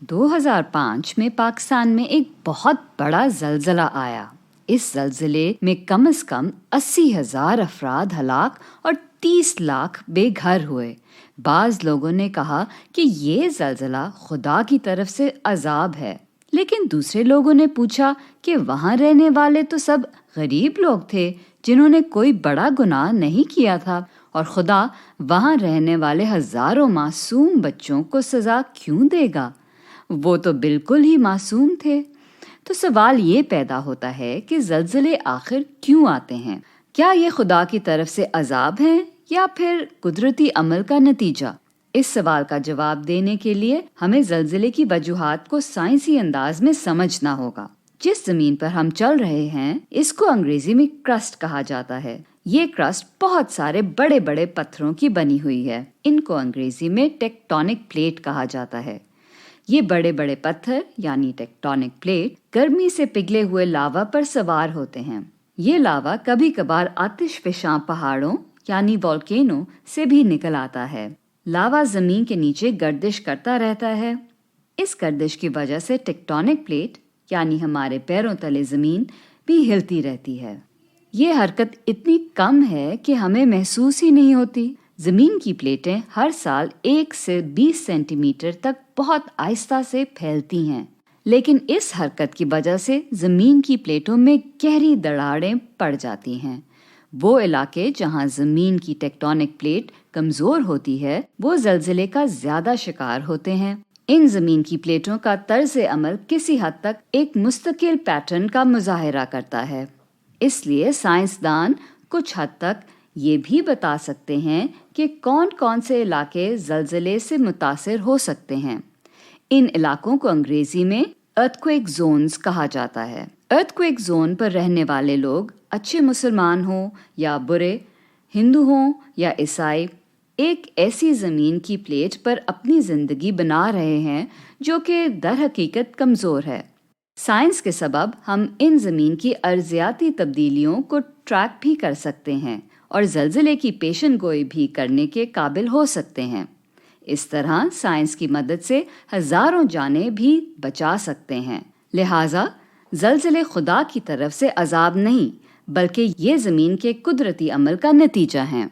2005 میں پاکستان میں ایک بہت بڑا زلزلہ آیا۔ اس زلزلے میں کم از کم 80,000 افراد ہلاک اور 30 لاکھ بے گھر ہوئے۔ بعض لوگوں نے کہا کہ یہ زلزلہ خدا کی طرف سے عذاب ہے، لیکن دوسرے لوگوں نے پوچھا کہ وہاں رہنے والے تو سب غریب لوگ تھے جنہوں نے کوئی بڑا گناہ نہیں کیا تھا، اور خدا وہاں رہنے والے ہزاروں معصوم بچوں کو سزا کیوں دے گا؟ وہ تو بالکل ہی معصوم تھے۔ تو سوال یہ پیدا ہوتا ہے کہ زلزلے آخر کیوں آتے ہیں؟ کیا یہ خدا کی طرف سے عذاب ہیں یا پھر قدرتی عمل کا نتیجہ؟ اس سوال کا جواب دینے کے لیے ہمیں زلزلے کی وجوہات کو سائنسی انداز میں سمجھنا ہوگا۔ جس زمین پر ہم چل رہے ہیں اس کو انگریزی میں کرسٹ کہا جاتا ہے۔ یہ کرسٹ بہت سارے بڑے بڑے پتھروں کی بنی ہوئی ہے۔ ان کو انگریزی میں ٹیکٹونک پلیٹ کہا جاتا ہے۔ یہ بڑے بڑے پتھر یعنی ٹیکٹونک پلیٹ گرمی سے پگھلے ہوئے لاوا پر سوار ہوتے ہیں۔ یہ لاوا کبھی کبھار آتش فشاں پہاڑوں یعنی والکینو سے بھی نکل آتا ہے۔ لاوا زمین کے نیچے گردش کرتا رہتا ہے۔ اس گردش کی وجہ سے ٹیکٹونک پلیٹ یعنی ہمارے پیروں تلے زمین بھی ہلتی رہتی ہے۔ یہ حرکت اتنی کم ہے کہ ہمیں محسوس ہی نہیں ہوتی۔ زمین کی پلیٹیں ہر سال 1 سے 20 سینٹی میٹر تک بہت آہستہ سے پھیلتی ہیں، لیکن اس حرکت کی وجہ سے زمین کی پلیٹوں میں گہری دراڑیں پڑ جاتی ہیں۔ وہ علاقے جہاں زمین کی ٹیکٹونک پلیٹ کمزور ہوتی ہے وہ زلزلے کا زیادہ شکار ہوتے ہیں۔ ان زمین کی پلیٹوں کا طرز عمل کسی حد تک ایک مستقل پیٹرن کا مظاہرہ کرتا ہے۔ اس لیے سائنسدان کچھ حد تک یہ بھی بتا سکتے ہیں کہ کون کون سے علاقے زلزلے سے متاثر ہو سکتے ہیں۔ ان علاقوں کو انگریزی میں ارتھکویک زونز کہا جاتا ہے۔ ارتھکویک زون پر رہنے والے لوگ اچھے مسلمان ہوں یا برے، ہندو ہوں یا عیسائی، ایک ایسی زمین کی پلیٹ پر اپنی زندگی بنا رہے ہیں جو کہ در حقیقت کمزور ہے۔ سائنس کے سبب ہم ان زمین کی ارضیاتی تبدیلیوں کو ٹریک بھی کر سکتے ہیں اور زلزلے کی پیشن گوئی بھی کرنے کے قابل ہو سکتے ہیں۔ اس طرح سائنس کی مدد سے ہزاروں جانیں بھی بچا سکتے ہیں۔ لہٰذا زلزلے خدا کی طرف سے عذاب نہیں، بلکہ یہ زمین کے قدرتی عمل کا نتیجہ ہیں۔